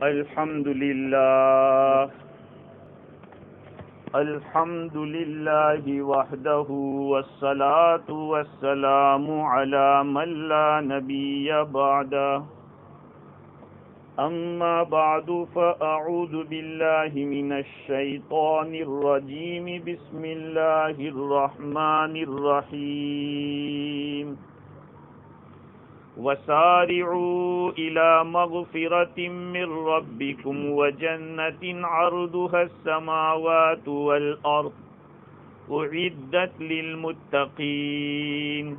الحمد لله وحده والصلاة والسلام على من لا نبي بعده أما بعد فأعوذ بالله من الشيطان الرجيم بسم الله الرحمن الرحيم وسارعوا إلى مغفرة من ربكم وجنة عرضها السماوات والأرض أعدت للمتقين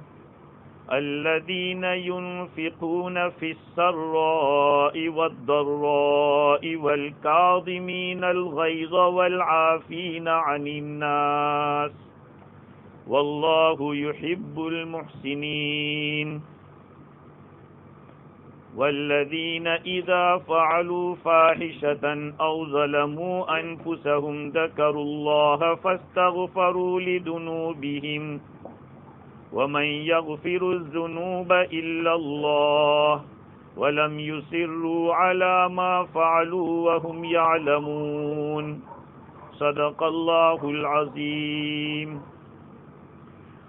الذين ينفقون في السراء والضراء والكاظمين الغيظ والعافين عن الناس والله يحب المحسنين والذين إذا فعلوا فاحشة أو ظلموا أنفسهم ذكروا الله فاستغفروا لذنوبهم ومن يغفر الذنوب إلا الله ولم يصروا على ما فعلوا وهم يعلمون صدق الله العظيم.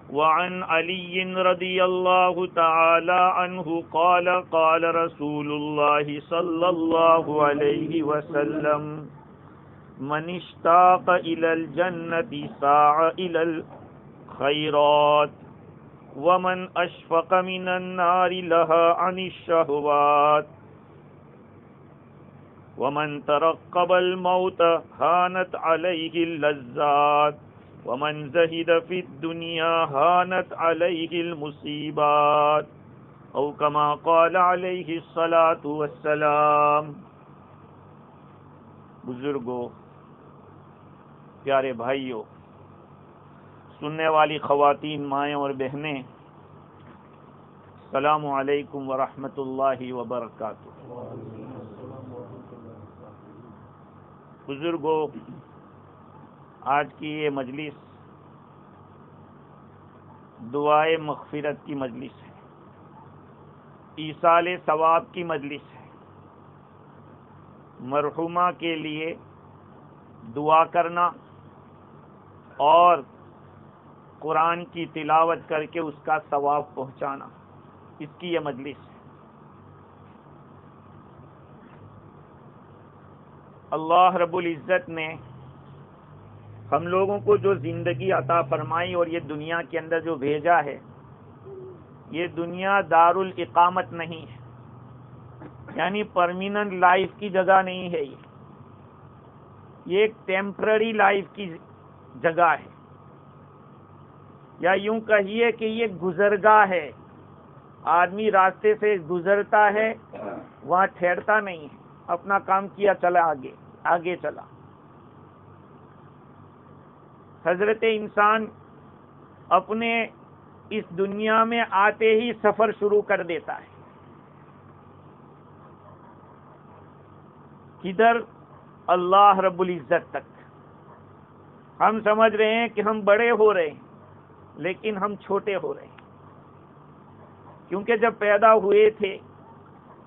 وعن علي رضي الله تعالى عنه قال قال رسول الله صلى الله عليه وسلم من اشتاق إلى الجنة ساع إلى الخيرات ومن أشفق من النار لها عن الشهوات ومن ترقب الموت هانت عليه اللذات ومن زهد في الدنيا هانت عليه المصيبات او كما قال عليه الصلاة والسلام. بزرگوں، پیارے بھائیوں، سننے والی خواتین، مائیں اور بہنیں، السلام علیکم ورحمۃ اللہ وبرکاتہ. بزرگوں، آج کی یہ مجلس دعائے مغفرت کی مجلس ہے، ایصال ثواب کی مجلس ہے. مرحومہ کے لیے دعا کرنا اور قرآن کی تلاوت کر کے اس کا ثواب پہنچانا، اس کی یہ مجلس ہے. اللہ رب العزت نے ہم لوگوں کو جو زندگی عطا فرمائی اور یہ دنیا کے اندر جو بھیجا ہے، یہ دنیا دار الاقامت نہیں ہے، یعنی پرمیننٹ لائف کی جگہ نہیں ہے. یہ ایک ٹیمپرری لائف کی جگہ ہے، یا یوں کہیے کہ یہ گزرگاہ ہے. آدمی راستے سے گزرتا ہے، وہاں ٹھہرتا نہیں ہے، اپنا کام کیا چلا آگے چلا. حضرت انسان اپنے اس دنیا میں آتے ہی سفر شروع کر دیتا ہے. کدھر؟ اللہ رب العزت تک. ہم سمجھ رہے ہیں کہ ہم بڑے ہو رہے ہیں، لیکن ہم چھوٹے ہو رہے ہیں. کیونکہ جب پیدا ہوئے تھے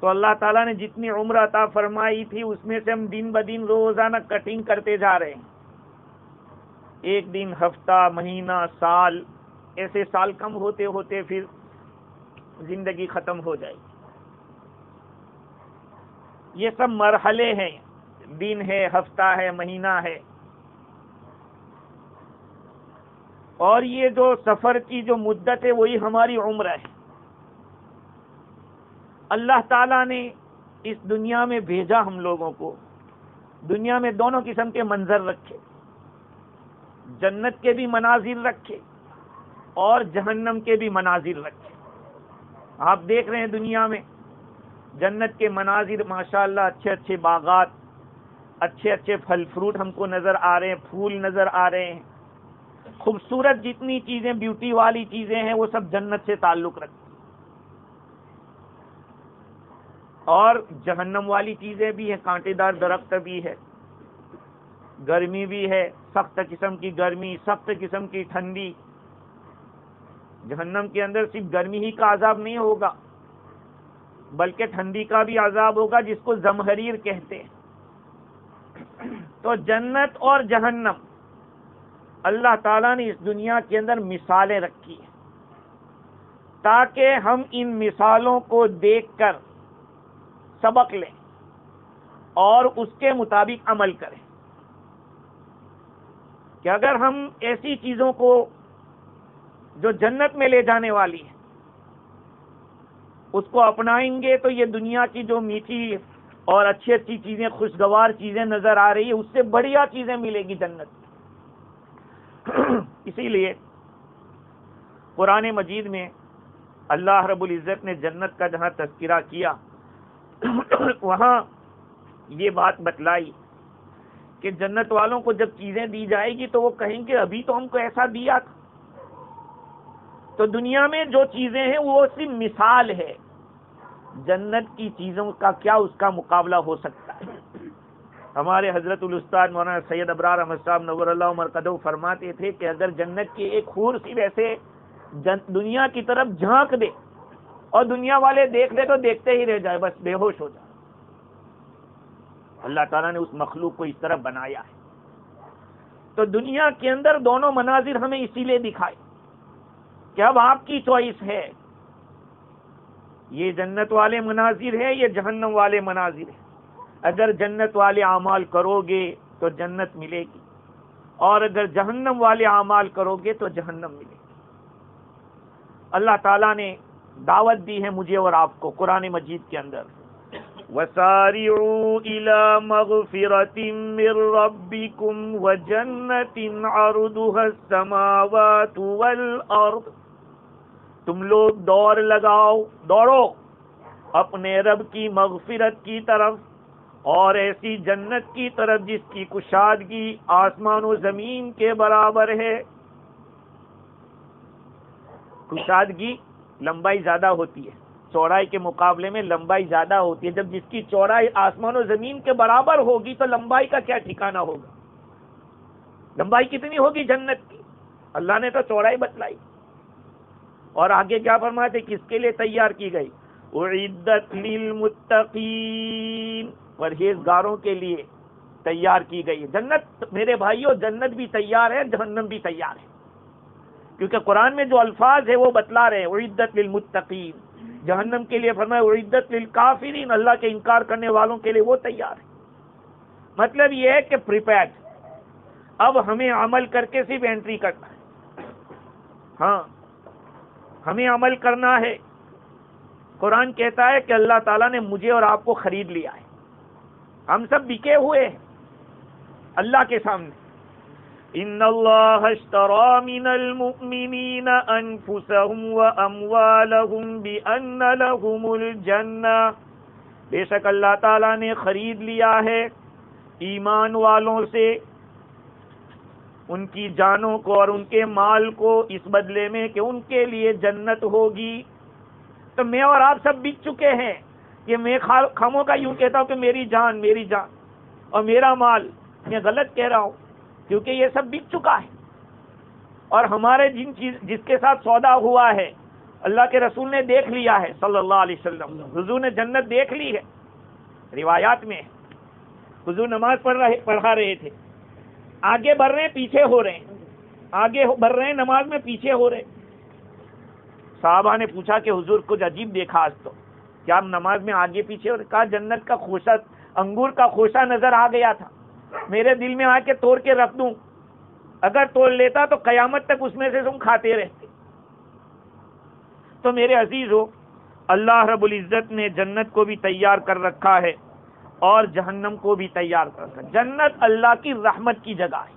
تو اللہ تعالیٰ نے جتنی عمر عطا فرمائی تھی اس میں سے ہم دن بدن روزانہ کٹنگ کرتے جا رہے ہیں. ایک دن، ہفتہ، مہینہ، سال، ایسے سال کم ہوتے ہوتے پھر زندگی ختم ہو جائے گی. یہ سب مرحلے ہیں، دن ہے، ہفتہ ہے، مہینہ ہے. اور یہ جو سفر کی جو مدت ہے وہی ہماری عمر ہے. اللہ تعالیٰ نے اس دنیا میں بھیجا ہم لوگوں کو. دنیا میں دونوں قسم کے منظر رکھے، جنت کے بھی مناظر رکھے اور جہنم کے بھی مناظر رکھے. آپ دیکھ رہے ہیں دنیا میں جنت کے مناظر، ماشاءاللہ اچھے اچھے باغات، اچھے اچھے پھل فروٹ ہم کو نظر آ رہے ہیں، پھول نظر آ رہے ہیں. خوبصورت جتنی چیزیں، بیوٹی والی چیزیں ہیں، وہ سب جنت سے تعلق رکھتی. اور جہنم والی چیزیں بھی ہیں، کانٹے دار درخت بھی ہے، گرمی بھی ہے، سخت قسم کی گرمی، سخت قسم کی ٹھنڈی. جہنم کے اندر صرف گرمی ہی کا عذاب نہیں ہوگا، بلکہ ٹھنڈی کا بھی عذاب ہوگا جس کو زمہریر کہتے ہیں۔ تو جنت اور جہنم اللہ تعالیٰ نے اس دنیا کے اندر مثالیں رکھی ہیں تاکہ ہم ان مثالوں کو دیکھ کر سبق لیں اور اس کے مطابق عمل کریں، کہ اگر ہم ایسی چیزوں کو جو جنت میں لے جانے والی ہے اس کو اپنائیں گے تو یہ دنیا کی جو میٹھی اور اچھی اچھی چیزیں، خوشگوار چیزیں نظر آ رہی ہے، اس سے بڑھیا چیزیں ملے گی جنت۔ اسی لیے قرآن مجید میں اللہ رب العزت نے جنت کا جہاں تذکرہ کیا وہاں یہ بات بتلائی کہ جنت والوں کو جب چیزیں دی جائے گی تو وہ کہیں گے ابھی تو ہم کو ایسا دیا تھا۔ تو دنیا میں جو چیزیں ہیں وہ صرف مثال ہے، جنت کی چیزوں کا کیا اس کا مقابلہ ہو سکتا ہے۔ ہمارے حضرت الاستاد مولانا سید ابرار احمد صاحب نور اللہ مرقدہ فرماتے تھے کہ اگر جنت کی ایک حور صرف ایسے دنیا کی طرف جھانک دے اور دنیا والے دیکھ لے تو دیکھتے ہی رہ جائے، بس بے ہوش ہو جائے۔ اللہ تعالیٰ نے اس مخلوق کو اس طرح بنایا ہے۔ تو دنیا کے اندر دونوں مناظر ہمیں اسی لیے دکھائے کہ اب آپ کی چوائس ہے، یہ جنت والے مناظر ہے، یہ جہنم والے مناظر ہے۔ اگر جنت والے اعمال کرو گے تو جنت ملے گی، اور اگر جہنم والے اعمال کرو گے تو جہنم ملے گی۔ اللہ تعالیٰ نے دعوت دی ہے مجھے اور آپ کو قرآن مجید کے اندر، وَسَارِعُوا إِلَى مَغْفِرَةٍ مِّن رَّبِّكُمْ وَجَنَّةٍ عَرْضُهَا السَّمَاوَاتُ وَالْأَرْضُ، تم لوگ دوڑو اپنے رب کی مغفرت کی طرف اور ایسی جنت کی طرف جس کی کشادگی آسمان و زمین کے برابر ہے۔ کشادگی لمبائی زیادہ ہوتی ہے، چوڑائی کے مقابلے میں لمبائی زیادہ ہوتی ہے۔ جب جس کی چوڑائی آسمان و زمین کے برابر ہوگی تو لمبائی کا کیا ٹھکانہ ہوگا؟ لمبائی کتنی ہوگی جنت کی؟ اللہ نے تو چوڑائی بتلائی، اور آگے کیا فرماتے کس کے لیے تیار کی گئی؟ اعدت للمتقین، پرہیزگاروں کے لیے تیار کی گئی جنت۔ میرے بھائیوں، جنت بھی تیار ہے، جہنم بھی تیار ہے، کیونکہ قرآن میں جو الفاظ ہے وہ بتلا رہے ہیں اعدت للمتقین۔ جہنم کے لیے فرمایا اعدت للکافرین، اللہ کے انکار کرنے والوں کے لیے وہ تیار ہے۔ مطلب یہ ہے کہ پریپیئرڈ، اب ہمیں عمل کر کے صرف انٹری کرنا ہے۔ ہاں، ہمیں عمل کرنا ہے۔ قرآن کہتا ہے کہ اللہ تعالیٰ نے مجھے اور آپ کو خرید لیا ہے، ہم سب بکے ہوئے ہیں اللہ کے سامنے۔ ان اللہ اشتری من المؤمنین انفسهم واموالهم بان لهم الجنہ، بے شک اللہ تعالیٰ نے خرید لیا ہے ایمان والوں سے ان کی جانوں کو اور ان کے مال کو، اس بدلے میں کہ ان کے لیے جنت ہوگی۔ تو میں اور آپ سب بک چکے ہیں، کہ میں خاموں کا یوں کہتا ہوں کہ میری جان اور میرا مال، میں غلط کہہ رہا ہوں، کیونکہ یہ سب بک چکا ہے۔ اور ہمارے جس کے ساتھ سودا ہوا ہے اللہ کے رسول نے دیکھ لیا ہے صلی اللہ علیہ وسلم، حضور نے جنت دیکھ لی ہے۔ روایات میں حضور نماز پڑھا رہے تھے، آگے بڑھ رہے ہیں پیچھے ہو رہے ہیں، آگے بڑھ رہے ہیں نماز میں پیچھے ہو رہے۔ صحابہ نے پوچھا کہ حضور کچھ عجیب دیکھا آج تو، کیا ہم نماز میں آگے پیچھے ہو رہے؟ کہا جنت کا خوشہ، انگور کا خوشہ نظر آ گیا تھا، میرے دل میں آ کے توڑ کے رکھ دوں، اگر توڑ لیتا تو قیامت تک اس میں سے تم کھاتے رہتے۔ تو میرے عزیزو، اللہ رب العزت نے جنت کو بھی تیار کر رکھا ہے اور جہنم کو بھی تیار کر رکھا ہے۔ جنت اللہ کی رحمت کی جگہ ہے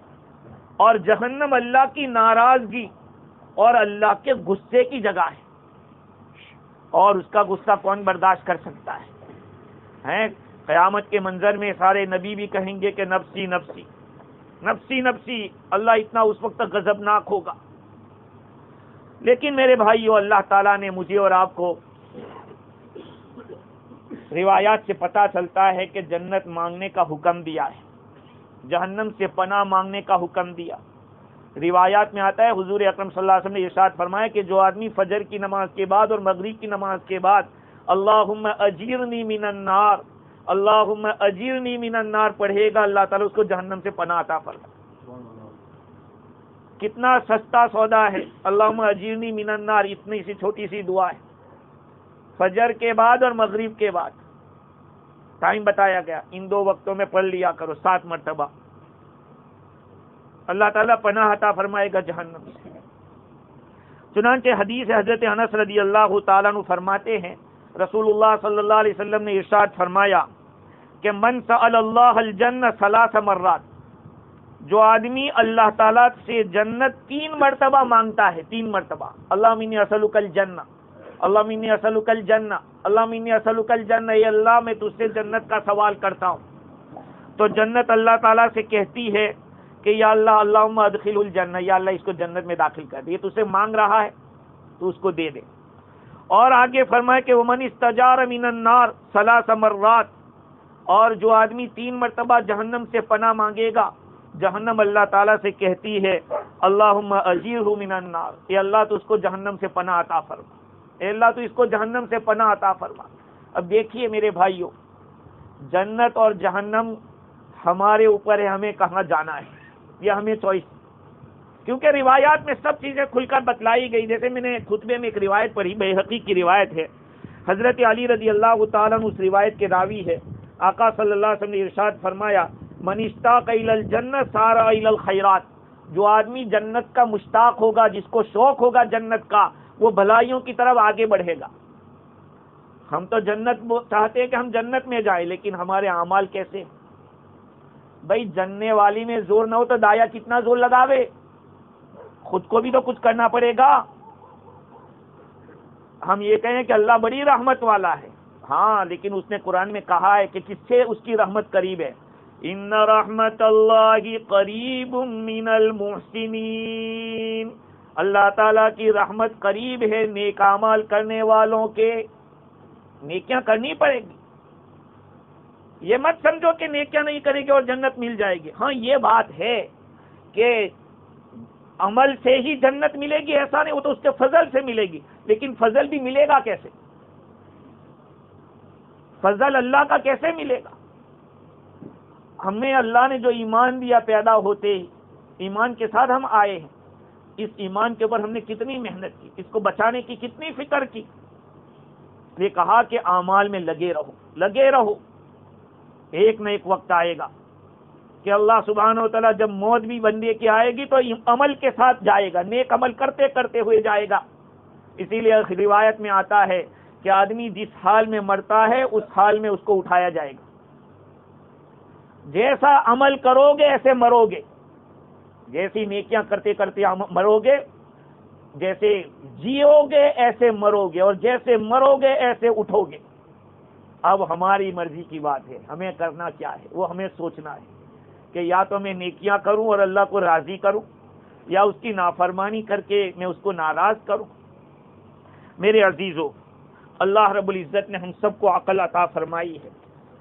اور جہنم اللہ کی ناراضگی اور اللہ کے غصے کی جگہ ہے، اور اس کا غصہ کون برداشت کر سکتا ہے؟ قیامت کے منظر میں سارے نبی بھی کہیں گے کہ نفسی نفسی نفسی نفسی، اللہ اتنا اس وقت غضبناک ہوگا۔ لیکن میرے بھائیو، اللہ تعالیٰ نے مجھے اور آپ کو روایات سے پتہ چلتا ہے کہ جنت مانگنے کا حکم دیا ہے، جہنم سے پناہ مانگنے کا حکم دیا۔ روایات میں آتا ہے حضور اکرم صلی اللہ علیہ وسلم نے ارشاد فرمایا کہ جو آدمی فجر کی نماز کے بعد اور مغرب کی نماز کے بعد اللہم اجیرنی من النار، اللہم اجیرنی من النار پڑھے گا، اللہ تعالیٰ اس کو جہنم سے پناہ عطا فرمائے۔ کتنا سستا سودا ہے، اللہم اجیرنی من النار، اتنی سی چھوٹی سی دعا ہے، فجر کے بعد اور مغرب کے بعد ٹائم بتایا گیا، ان 2 وقتوں میں پڑھ لیا کرو 7 مرتبہ، اللہ تعالیٰ پناہ عطا فرمائے گا جہنم سے۔ چنانچہ حدیث حضرت انس رضی اللہ تعالیٰ عنہ فرماتے ہیں، رسول اللہ صلی اللہ علیہ وسلم نے ارشاد فرمایا کہ من سأل اللہ الجنہ 3 مرات، جو آدمی اللہ تعالیٰ سے جنت 3 مرتبہ مانگتا ہے، 3 مرتبہ، اللہم انی اسألک الجنہ، اللہم انی اسألک الجنہ، اللہم انی اسألک الجنہ، اے اللہ میں تجھ سے جنت کا سوال کرتا ہوں، تو جنت اللہ تعالیٰ سے کہتی ہے کہ یا اللہ اللہم ادخل الجنہ، یا اللہ اس کو جنت میں داخل کر دے، یہ تجھ سے مانگ رہا ہے تو اس کو دے دے۔ اور آگے فرمائے کہ ومن استجار من النار 3 مرات، اور جو آدمی 3 مرتبہ جہنم سے پناہ مانگے گا، جہنم اللہ تعالیٰ سے کہتی ہے اللہم اجیرہ من النار، اے اللہ تو اس کو جہنم سے پناہ عطا فرما، اے اللہ تو اس کو جہنم سے پناہ عطا فرما۔ اب دیکھیے میرے بھائیوں، جنت اور جہنم ہمارے اوپر ہے، ہمیں کہاں جانا ہے، یہ ہمیں چوائس، کیونکہ روایات میں سب چیزیں کھل کر بتلائی گئی۔ جیسے میں نے خطبے میں ایک روایت پڑھی، بیہقی کی روایت ہے، حضرت علی رضی اللہ تعالیٰ عنہ اس روایت کے راوی ہے، آقا صلی اللہ علیہ وسلم نے ارشاد فرمایا من اشتاق الی الجنہ سار الی الخیرات، جو آدمی جنت کا مشتاق ہوگا، جس کو شوق ہوگا جنت کا، وہ بھلائیوں کی طرف آگے بڑھے گا۔ ہم تو جنت چاہتے ہیں کہ ہم جنت میں جائیں، لیکن ہمارے اعمال کیسے؟ بھائی جننے والی میں زور نہ ہو تو دایا کتنا زور لگاوے، خود کو بھی تو کچھ کرنا پڑے گا۔ ہم یہ کہیں کہ اللہ بڑی رحمت والا ہے، ہاں، لیکن اس نے قرآن میں کہا ہے کہ کس سے اس کی رحمت قریب ہے، ان رحمت اللہ قریب من المحسنین، اللہ تعالیٰ کی رحمت قریب ہے نیک اعمال کرنے والوں کے، نیکیاں کرنی پڑے گی۔ یہ مت سمجھو کہ نیکیاں نہیں کرے گی اور جنت مل جائے گی، ہاں یہ بات ہے کہ عمل سے ہی جنت ملے گی ایسا نہیں، وہ تو اس کے فضل سے ملے گی، لیکن فضل بھی ملے گا کیسے؟ فضل اللہ کا کیسے ملے گا؟ ہمیں اللہ نے جو ایمان دیا پیدا ہوتے ہی، ایمان کے ساتھ ہم آئے ہیں، اس ایمان کے اوپر ہم نے کتنی محنت کی، اس کو بچانے کی کتنی فکر کی، یہ کہا کہ اعمال میں لگے رہو، لگے رہو، ایک نہ ایک وقت آئے گا کہ اللہ سبحانہ و تعالیٰ جب موت بھی بندے کی آئے گی تو عمل کے ساتھ جائے گا، نیک عمل کرتے کرتے ہوئے جائے گا۔ اسی لیے روایت میں آتا ہے کہ آدمی جس حال میں مرتا ہے اس حال میں اس کو اٹھایا جائے گا، جیسا عمل کرو گے ایسے مرو گے، جیسی نیکیاں کرتے کرتے مرو گے، جیسے جیو گے ایسے مرو گے، اور جیسے مرو گے ایسے اٹھو گے۔ اب ہماری مرضی کی بات ہے، ہمیں کرنا کیا ہے، وہ ہمیں سوچنا ہے کہ یا تو میں نیکیاں کروں اور اللہ کو راضی کروں، یا اس کی نافرمانی کر کے میں اس کو ناراض کروں۔ میرے عزیزو، اللہ رب العزت نے ہم سب کو عقل عطا فرمائی ہے۔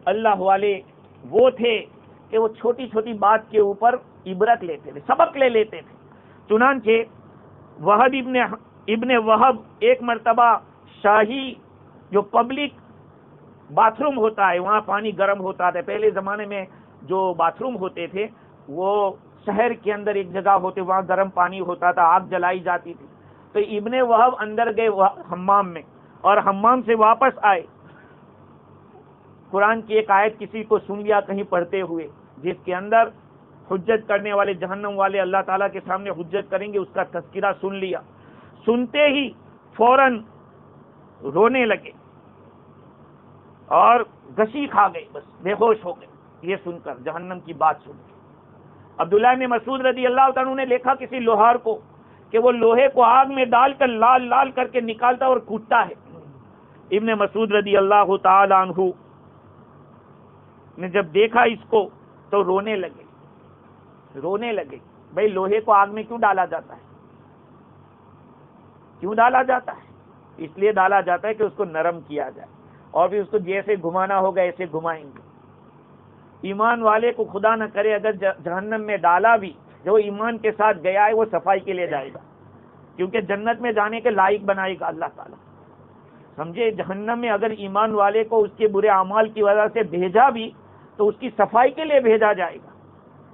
اللہ والے وہ تھے کہ وہ چھوٹی چھوٹی بات کے اوپر عبرت لیتے تھے، سبق لے لیتے تھے۔ چنانچہ وہب ابن وہب ایک مرتبہ شاہی جو پبلک باتھ روم ہوتا ہے، وہاں پانی گرم ہوتا تھا، پہلے زمانے میں جو باتھ روم ہوتے تھے وہ شہر کے اندر ایک جگہ ہوتے، وہاں گرم پانی ہوتا تھا، آگ جلائی جاتی تھی، تو ابن وہب اندر گئے حمام میں، اور حمام سے واپس آئے، قرآن کی ایک آیت کسی کو سن لیا کہیں پڑھتے ہوئے، جس کے اندر حجت کرنے والے جہنم والے اللہ تعالیٰ کے سامنے حجت کریں گے، اس کا تذکرہ سن لیا، سنتے ہی فوراً رونے لگے اور غشی کھا گئے، بس بے ہوش ہو گئے یہ سن کر، جہنم کی بات سن کے۔ عبداللہ بن مسعود رضی اللہ تعالیٰ نے دیکھا کسی لوہار کو کہ وہ لوہے کو آگ میں ڈال کر لال لال کر کے نکالتا اور کوٹتا ہے۔ ابن مسعود رضی اللہ تعالی عنہ نے جب دیکھا اس کو تو رونے لگے، بھئی لوہے کو آگ میں کیوں ڈالا جاتا ہے؟ کیوں ڈالا جاتا ہے؟ اس لیے ڈالا جاتا ہے کہ اس کو نرم کیا جائے، اور بھی اس کو جیسے گھمانا ہوگا ایسے گھمائیں گے۔ ایمان والے کو خدا نہ کرے اگر جہنم میں ڈالا بھی، جو ایمان کے ساتھ گیا ہے وہ صفائی کے لیے جائے گا، کیونکہ جنت میں جانے کے لائق بنائے گا اللہ تعالیٰ۔ سمجھے؟ جہنم میں اگر ایمان والے کو اس کے برے اعمال کی وجہ سے بھیجا بھی تو اس کی صفائی کے لیے بھیجا جائے گا.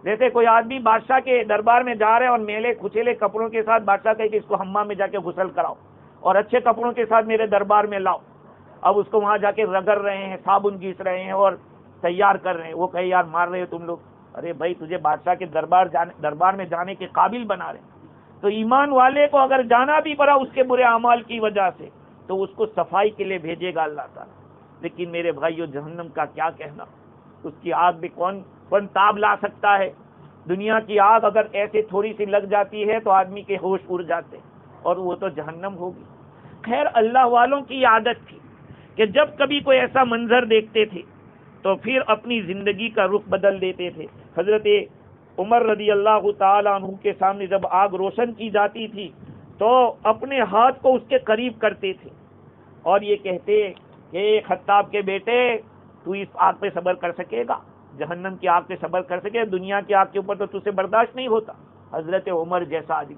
جیسے کوئی آدمی بادشاہ کے دربار میں جا رہے ہیں اور میلے کچیلے کپڑوں کے ساتھ بادشاہ کہے کہ اس کو حمام میں جا کے غسل کراؤ اور اچھے کپڑوں کے ساتھ میرے دربار میں لاؤ. اب اس کو وہاں جا کے رگڑ رہے ہیں، صابن گھیس رہے ہیں اور تیار کر رہے ہیں. وہ کہے یار مار رہے ہو تم لوگ. ارے بھائی تجھے بادشاہ کے دربار میں جانے کے قابل بنا رہے ہیں. تو ایمان والے کو اگر جانا بھی پڑا اس کے برے اعمال کی وجہ سے تو اس کو صفائی کے لیے بھیجے گا اللہ تعالیٰ. لیکن میرے بھائیو جہنم کا کیا کہنا، اس کی آگ بھی کون تاب لا سکتا ہے. دنیا کی آگ اگر ایسے تھوڑی سی لگ جاتی ہے تو آدمی کے ہوش اڑ جاتے اور وہ تو جہنم ہوگی. خیر اللہ والوں کی عادت تھی کہ جب کبھی کوئی ایسا منظر دیکھتے تھے تو پھر اپنی زندگی کا رخ بدل دیتے تھے. حضرت عمر رضی اللہ تعالیٰ عنہ کے سامنے جب آگ روشن کی جاتی تھی تو اپنے ہاتھ کو اس کے قریب کرتے تھے اور یہ کہتے کہ خطاب کے بیٹے تو اس آگ پہ صبر کر سکے گا، جہنم کی آگ پہ صبر کر سکے، دنیا کی آگ کے اوپر تو تجھے برداشت نہیں ہوتا. حضرت عمر جیسا آدمی،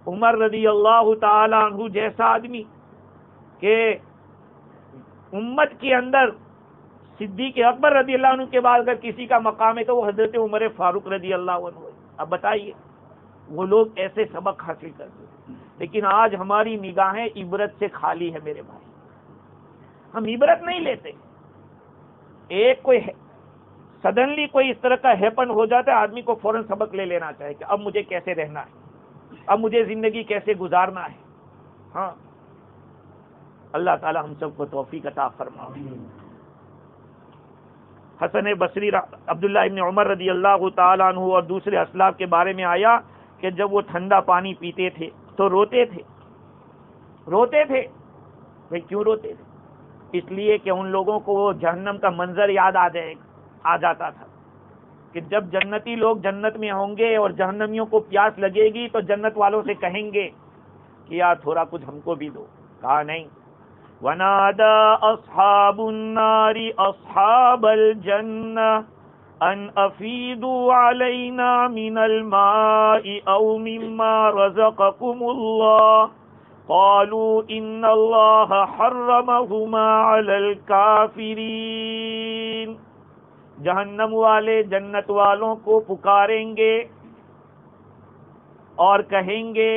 عمر رضی اللہ تعالیٰ عنہ جیسا آدمی کہ امت کے اندر صدیق اکبر رضی اللہ عنہ کے بعد اگر کسی کا مقام ہے تو وہ حضرت عمر فاروق رضی اللہ عنہ ہے. اب بتائیے وہ لوگ ایسے سبق حاصل کرتے ہیں. لیکن آج ہماری نگاہیں عبرت سے خالی ہے میرے بھائی، ہم عبرت نہیں لیتے. ایک کوئی سڈنلی کوئی اس طرح کا ہیپن ہو جاتا ہے، آدمی کو فوراً سبق لے لینا چاہیے کہ اب مجھے کیسے رہنا ہے، اب مجھے زندگی کیسے گزارنا ہے. ہاں اللہ تعالی ہم سب کو توفیق عطا فرمائے. حسن بصری عبداللہ ابن عمر رضی اللہ تعالیٰ عنہ اور دوسرے اسلاف کے بارے میں آیا کہ جب وہ ٹھنڈا پانی پیتے تھے تو روتے تھے. بھئی کیوں روتے تھے؟ اس لیے کہ ان لوگوں کو وہ جہنم کا منظر یاد آ جاتا تھا کہ جب جنتی لوگ جنت میں ہوں گے اور جہنمیوں کو پیاس لگے گی تو جنت والوں سے کہیں گے کہ یار تھوڑا کچھ ہم کو بھی دو. کہا نہیں. وَنَادَى أَصْحَابُ النَّارِ أَصْحَابَ الْجَنَّةِ أَنْ أَفِيدُوا عَلَيْنَا مِنَ الْمَاءِ أَوْ مِمَّا رَزَقَكُمُ اللَّهُ قَالُوا إِنَّ اللَّهَ حَرَّمَهُمَا عَلَى الْكَافِرِينَ. جہنم والے جنت والوں کو پکاریں گے اور کہیں گے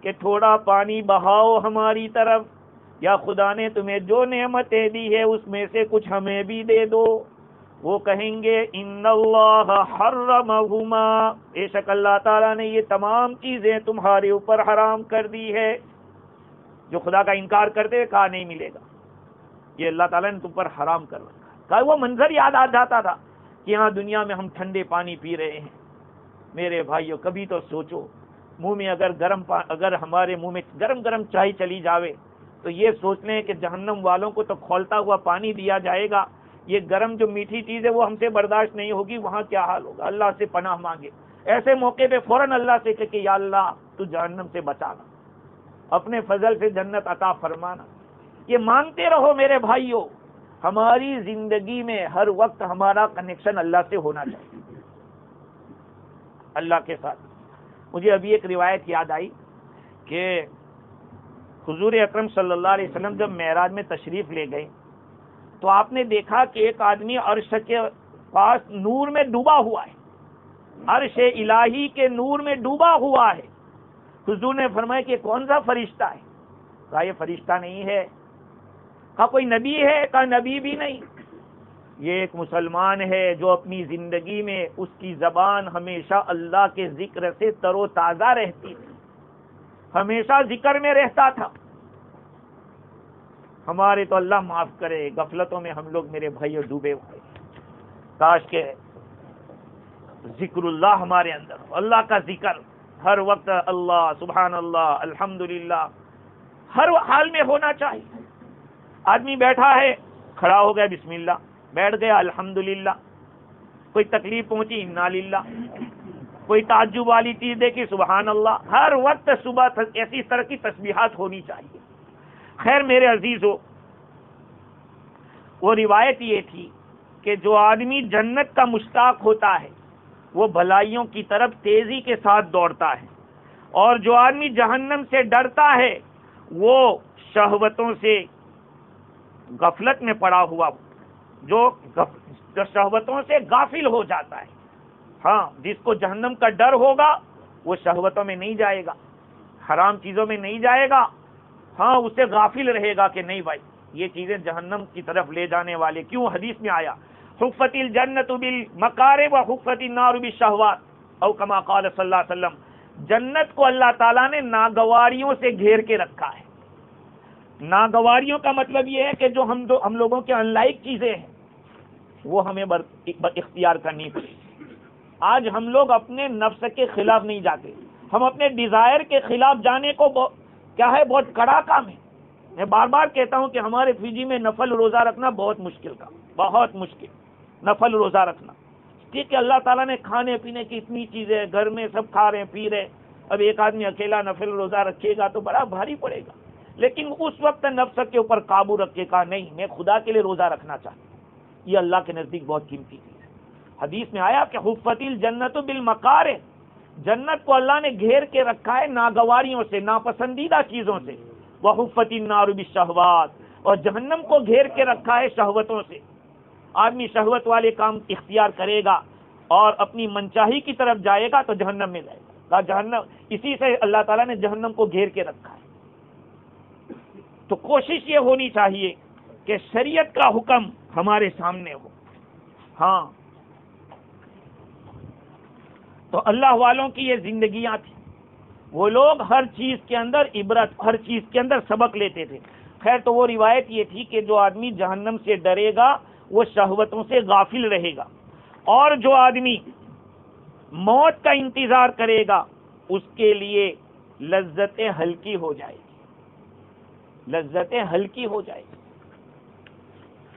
کہ تھوڑا پانی بہاؤ ہماری طرف، یا خدا نے تمہیں جو نعمتیں دی ہے اس میں سے کچھ ہمیں بھی دے دو. وہ کہیں گے ان اللہ حرمہما، بے شک اللہ تعالیٰ نے یہ تمام چیزیں تمہارے اوپر حرام کر دی ہے. جو خدا کا انکار کرتے کہا نہیں ملے گا، یہ اللہ تعالیٰ نے تم پر حرام کر رکھا. کہا وہ منظر یاد آ جاتا تھا کہ یہاں دنیا میں ہم ٹھنڈے پانی پی رہے ہیں. میرے بھائیو کبھی تو سوچو، منہ میں اگر ہمارے منہ میں گرم چائے چلی جاوے تو یہ سوچ لیں کہ جہنم والوں کو تو کھولتا ہوا پانی دیا جائے گا، یہ گرم جو میٹھی چیز ہے وہ ہم سے برداشت نہیں ہوگی، وہاں کیا حال ہوگا. اللہ سے پناہ مانگے. ایسے موقع پہ فوراً اللہ سے کہ یا اللہ تو جہنم سے بچانا، اپنے فضل سے جنت عطا فرمانا. یہ مانگتے رہو میرے بھائیوں. ہماری زندگی میں ہر وقت ہمارا کنیکشن اللہ سے ہونا چاہیے، اللہ کے ساتھ. مجھے ابھی ایک روایت یاد آئی کہ حضور اکرم صلی اللہ علیہ وسلم جب معراج میں تشریف لے گئے تو آپ نے دیکھا کہ ایک آدمی عرش کے پاس نور میں ڈوبا ہوا ہے، عرش الہی کے نور میں ڈوبا ہوا ہے. حضور نے فرمایا کہ کون سا فرشتہ ہے؟ کہا یہ فرشتہ نہیں ہے. کہا کوئی نبی ہے؟ کہا نبی بھی نہیں، یہ ایک مسلمان ہے جو اپنی زندگی میں اس کی زبان ہمیشہ اللہ کے ذکر سے تر و تازہ رہتی تھی، ہمیشہ ذکر میں رہتا تھا. ہمارے تو اللہ معاف کرے غفلتوں میں ہم لوگ میرے بھائیوں ڈوبے ہوئے. کاش کہ ذکر اللہ ہمارے اندر، اللہ کا ذکر ہر وقت، اللہ سبحان اللہ الحمدللہ ہر حال میں ہونا چاہیے. آدمی بیٹھا ہے، کھڑا ہو گیا بسم اللہ، بیٹھ گیا الحمدللہ، کوئی تکلیف پہنچی انا للہ، کوئی تعجب والی چیز دیکھی سبحان اللہ. ہر وقت صبح ایسی طرح کی تسبیحات ہونی چاہیے. خیر میرے عزیزو، وہ روایت یہ تھی کہ جو آدمی جنت کا مشتاق ہوتا ہے وہ بھلائیوں کی طرف تیزی کے ساتھ دوڑتا ہے، اور جو آدمی جہنم سے ڈرتا ہے وہ شہوتوں سے غفلت میں پڑا ہوا، جو شہوتوں سے غافل ہو جاتا ہے، ہاں جس کو جہنم کا ڈر ہوگا وہ شہوتوں میں نہیں جائے گا، حرام چیزوں میں نہیں جائے گا، ہاں اسے غافل رہے گا کہ نہیں بھائی یہ چیزیں جہنم کی طرف لے جانے والے. کیوں؟ حدیث میں آیا حفت الجنت بالمکارہ وحفت النار بالشہوات، او کما قال صلی اللہ علیہ وسلم. جنت کو اللہ تعالیٰ نے ناگواریوں سے گھیر کے رکھا ہے. ناگواریوں کا مطلب یہ ہے کہ جو ہم لوگوں کے ان لائک چیزیں ہیں وہ ہمیں اختیار کرنی پڑے. آج ہم لوگ اپنے نفس کے خلاف نہیں جاتے، ہم اپنے ڈیزائر کے خلاف جانے کو کیا ہے بہت کڑا کام ہے. میں بار بار کہتا ہوں کہ ہمارے فی جی میں نفل روزہ رکھنا بہت مشکل کا، بہت مشکل نفل روزہ رکھنا. ٹھیک ہے اللہ تعالیٰ نے کھانے پینے کی اتنی چیزیں، گھر میں سب کھا رہے ہیں پی رہے، اب ایک آدمی اکیلا نفل روزہ رکھے گا تو بڑا بھاری پڑے گا. لیکن اس وقت نفس کے اوپر قابو رکھے گا نہیں میں خدا کے لیے روزہ رکھنا چاہتا ہوں، یہ اللہ کے نزدیک بہت قیمتی چیز ہے. حدیث میں آیا کہ حفت الجنت بالمکارہ، جنت کو اللہ نے گھیر کے رکھا ہے ناگواریوں سے، ناپسندیدہ چیزوں سے. وحفت النار بالشہوات، اور جہنم کو گھیر کے رکھا ہے شہوتوں سے. آدمی شہوت والے کام اختیار کرے گا اور اپنی منچاہی کی طرف جائے گا تو جہنم میں جائے گا. جہنم اسی سے اللہ تعالیٰ نے جہنم کو گھیر کے رکھا ہے. تو کوشش یہ ہونی چاہیے کہ شریعت کا حکم ہمارے سامنے ہو. ہاں تو اللہ والوں کی یہ زندگیاں تھیں، وہ لوگ ہر چیز کے اندر عبرت، ہر چیز کے اندر سبق لیتے تھے. خیر تو وہ روایت یہ تھی کہ جو آدمی جہنم سے ڈرے گا وہ شہوتوں سے غافل رہے گا، اور جو آدمی موت کا انتظار کرے گا اس کے لیے لذتیں ہلکی ہو جائے گی، لذتیں ہلکی ہو جائے گی،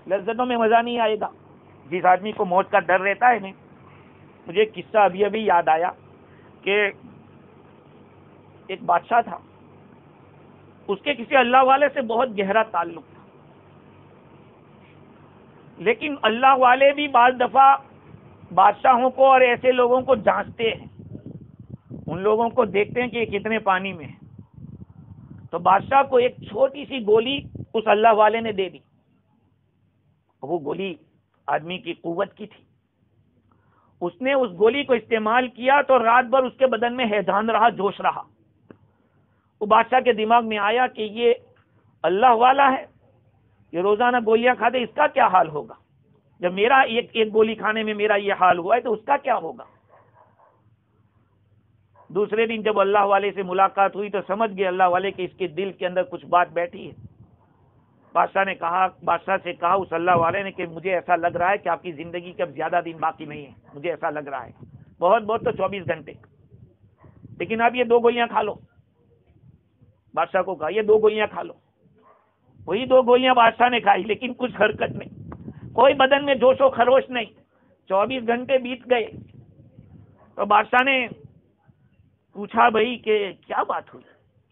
لذتوں میں مزہ نہیں آئے گا. جس آدمی کو موت کا ڈر رہتا ہے نا، مجھے ایک قصہ ابھی یاد آیا کہ ایک بادشاہ تھا، اس کے کسی اللہ والے سے بہت گہرا تعلق تھا، لیکن اللہ والے بھی بعض دفعہ بادشاہوں کو اور ایسے لوگوں کو جانچتے ہیں، ان لوگوں کو دیکھتے ہیں کہ یہ کتنے پانی میں ہے. تو بادشاہ کو ایک چھوٹی سی گولی اس اللہ والے نے دے دی. وہ گولی آدمی کی قوت کی تھی. اس نے اس گولی کو استعمال کیا تو رات بھر اس کے بدن میں ہیجان رہا، جوش رہا. وہ بادشاہ کے دماغ میں آیا کہ یہ اللہ والا ہے، یہ روزانہ گولیاں کھاتے، اس کا کیا حال ہوگا؟ جب میرا ایک گولی کھانے میں میرا یہ حال ہوا ہے تو اس کا کیا ہوگا؟ دوسرے دن جب اللہ والے سے ملاقات ہوئی تو سمجھ گئے اللہ والے کہ اس کے دل کے اندر کچھ بات بیٹھی ہے. بادشاہ سے کہا اس اللہ والے نے کہ مجھے ایسا لگ رہا ہے کہ آپ کی زندگی کے اب زیادہ دن باقی نہیں ہے، مجھے ایسا لگ رہا ہے، بہت تو 24 گھنٹے، لیکن آپ یہ 2 گولیاں کھا لو. بادشاہ کو کہا یہ 2 گولیاں کھا لو. وہی 2 گولیاں بادشاہ نے کھائی، لیکن کچھ حرکت نہیں، کوئی بدن میں جوش و خروش نہیں. 24 گھنٹے بیت گئے تو بادشاہ نے پوچھا بھائی کہ کیا بات ہوئی،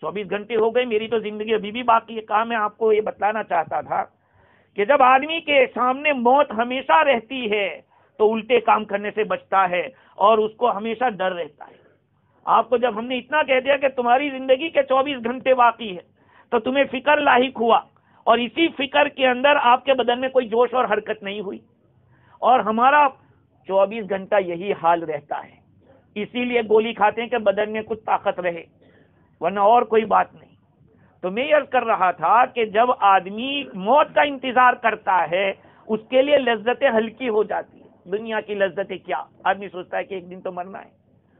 24 گھنٹے ہو گئے، میری تو زندگی ابھی بھی باقی ہے. کہا میں آپ کو یہ بتلانا چاہتا تھا کہ جب آدمی کے سامنے موت ہمیشہ رہتی ہے تو الٹے کام کرنے سے بچتا ہے اور اس کو ہمیشہ ڈر رہتا ہے. آپ کو جب ہم نے اتنا کہہ دیا کہ تمہاری زندگی کے 24 گھنٹے باقی ہے تو تمہیں فکر لاحق ہوا، اور اسی فکر کے اندر آپ کے بدن میں کوئی جوش اور حرکت نہیں ہوئی. اور ہمارا 24 گھنٹہ یہی حال رہتا ہے، اسی لیے گولی کھاتے ہیں کہ بدن میں کچھ طاقت رہے، ورنہ اور کوئی بات نہیں. تو میں عرض کر رہا تھا کہ جب آدمی موت کا انتظار کرتا ہے اس کے لیے لذتیں ہلکی ہو جاتی ہیں. دنیا کی لذتیں کیا، آدمی سوچتا ہے کہ ایک دن تو مرنا ہے،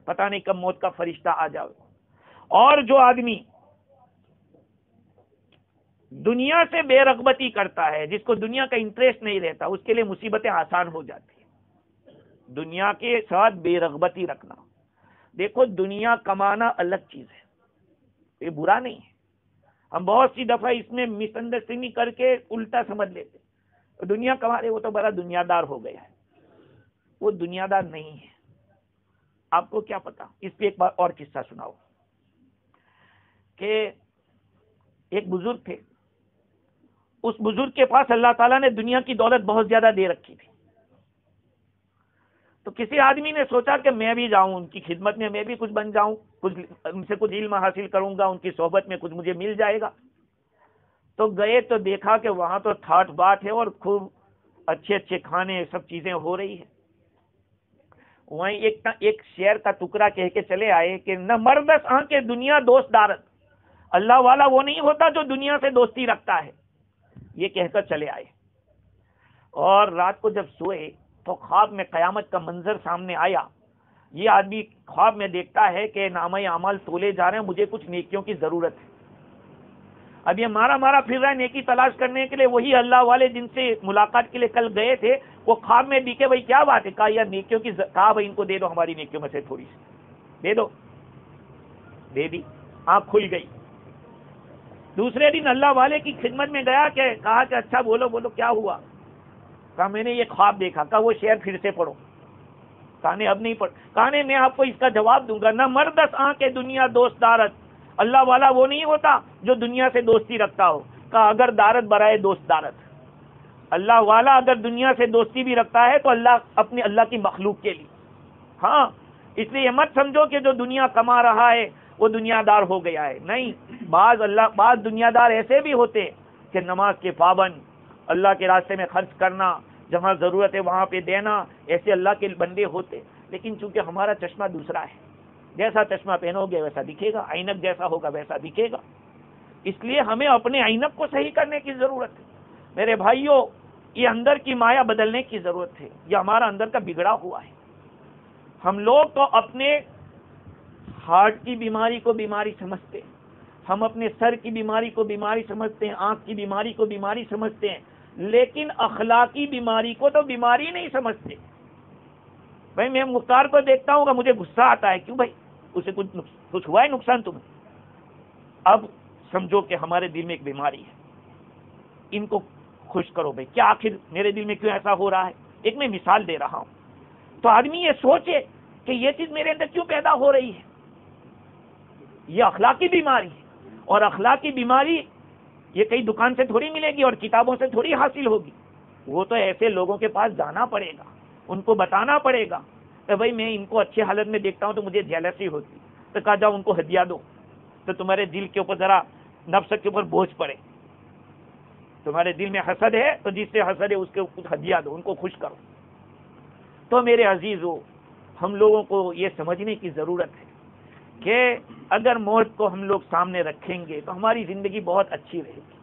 پتہ نہیں کب موت کا فرشتہ آ جائے. اور جو آدمی دنیا سے بے رغبتی کرتا ہے، جس کو دنیا کا انٹرسٹ نہیں رہتا، اس کے لیے مصیبتیں آسان ہو جاتی ہیں. دنیا کے ساتھ بے رغبتی رکھنا. دیکھو دنیا کمانا الگ چیز ہے، یہ برا نہیں ہے. ہم بہت سی دفعہ اس میں مس انڈرسٹینڈنگ کر کے الٹا سمجھ لیتے، دنیا کما رہے وہ تو بڑا دنیا دار ہو گیا ہے. وہ دنیا دار نہیں ہے. آپ کو کیا پتا؟ اس پہ ایک بار اور قصہ سناؤ کہ ایک بزرگ تھے، اس بزرگ کے پاس اللہ تعالیٰ نے دنیا کی دولت بہت زیادہ دے رکھی تھی. تو کسی آدمی نے سوچا کہ میں بھی جاؤں ان کی خدمت میں، میں بھی کچھ بن جاؤں، ان سے کچھ علم حاصل کروں گا، ان کی صحبت میں کچھ مجھے مل جائے گا. تو گئے تو دیکھا کہ وہاں تو ٹھاٹ بات ہے اور خوب اچھے اچھے کھانے سب چیزیں ہو رہی ہیں. وہیں ایک شعر کا ٹکڑا کہہ کے چلے آئے کہ نہ مردس آنکھ دنیا دوست دارت، اللہ والا وہ نہیں ہوتا جو دنیا سے دوستی رکھتا ہے. یہ کہہ کر چلے آئے. اور رات کو جب سوئے تو خواب میں قیامت کا منظر سامنے آیا. یہ آدمی خواب میں دیکھتا ہے کہ نامہ اعمال تولے جا رہے ہیں، مجھے کچھ نیکیوں کی ضرورت ہے. اب یہ مارا پھر رہا ہے نیکی تلاش کرنے کے لیے. وہی اللہ والے جن سے ملاقات کے لیے کل گئے تھے وہ خواب میں دکھے. بھائی کیا بات ہے؟ کہا یار نیکیوں کی کہا بھائی ان کو دے دو، ہماری نیکیوں میں سے تھوڑی سی دے دو. دے دی، آنکھ کھل گئی. دوسرے دن اللہ والے کی خدمت میں گیا کہ کہا کہ اچھا بولو کیا ہوا؟ کہا میں نے یہ خواب دیکھا. کہا وہ شعر پھر سے پڑھو. کہا نہیں اب نہیں پڑھ. کہا نہیں میں آپ کو اس کا جواب دوں گا. نہ مردس آنکھ دنیا دوست دارت، اللہ والا وہ نہیں ہوتا جو دنیا سے دوستی رکھتا ہو. کہا اگر دارت برائے دوست دارت، اللہ والا اگر دنیا سے دوستی بھی رکھتا ہے تو اللہ کی مخلوق کے لیے. ہاں اس لیے یہ مت سمجھو کہ جو دنیا کما رہا ہے وہ دنیا دار ہو گیا ہے. نہیں، بعض دنیا دار ایسے بھی ہوتے کہ نماز کے پابند، اللہ کے راستے میں خرچ کرنا، جہاں ضرورت ہے وہاں پہ دینا، ایسے اللہ کے بندے ہوتے. لیکن چونکہ ہمارا چشمہ دوسرا ہے، جیسا چشمہ پہنو گے ویسا دکھے گا، عینک جیسا ہوگا ویسا دکھے گا. اس لیے ہمیں اپنے عینک کو صحیح کرنے کی ضرورت ہے. میرے بھائیوں، یہ اندر کی مایا بدلنے کی ضرورت ہے. یہ ہمارا اندر کا بگڑا ہوا ہے. ہم لوگ تو اپنے ہارٹ کی بیماری کو بیماری سمجھتے ہیں، ہم اپنے سر کی بیماری کو بیماری سمجھتے ہیں، آنکھ کی بیماری کو بیماری سمجھتے ہیں، لیکن اخلاقی بیماری کو تو بیماری نہیں سمجھتے. بھائی میں مختار کو دیکھتا ہوں کہ مجھے غصہ آتا ہے. کیوں بھائی؟ اسے کچھ ہوا ہے نقصان تمہیں؟ اب سمجھو کہ ہمارے دل میں ایک بیماری ہے، ان کو خوش کرو. بھائی کیا آخر میرے دل میں کیوں ایسا ہو رہا ہے؟ ایک میں مثال دے رہا ہوں. تو آدمی یہ سوچے کہ یہ چیز میرے اندر کیوں پیدا ہو رہی ہے. یہ اخلاقی بیماری ہے. اور اخلاقی بیماری یہ کئی دکان سے تھوڑی ملے گی اور کتابوں سے تھوڑی حاصل ہوگی. وہ تو ایسے لوگوں کے پاس جانا پڑے گا، ان کو بتانا پڑے گا کہ بھائی میں ان کو اچھی حالت میں دیکھتا ہوں تو مجھے جیلسی ہوتی. تو کہا جاؤ ان کو ہدیہ دو تو تمہارے دل کے اوپر ذرا نفس کے اوپر بوجھ پڑے. تمہارے دل میں حسد ہے تو جس سے حسد ہے اس کے کچھ ہدیہ دو، ان کو خوش کرو. تو میرے عزیزو، ہم لوگوں کو یہ سمجھنے کی ضرورت ہے کہ اگر موت کو ہم لوگ سامنے رکھیں گے تو ہماری زندگی بہت اچھی رہے گی.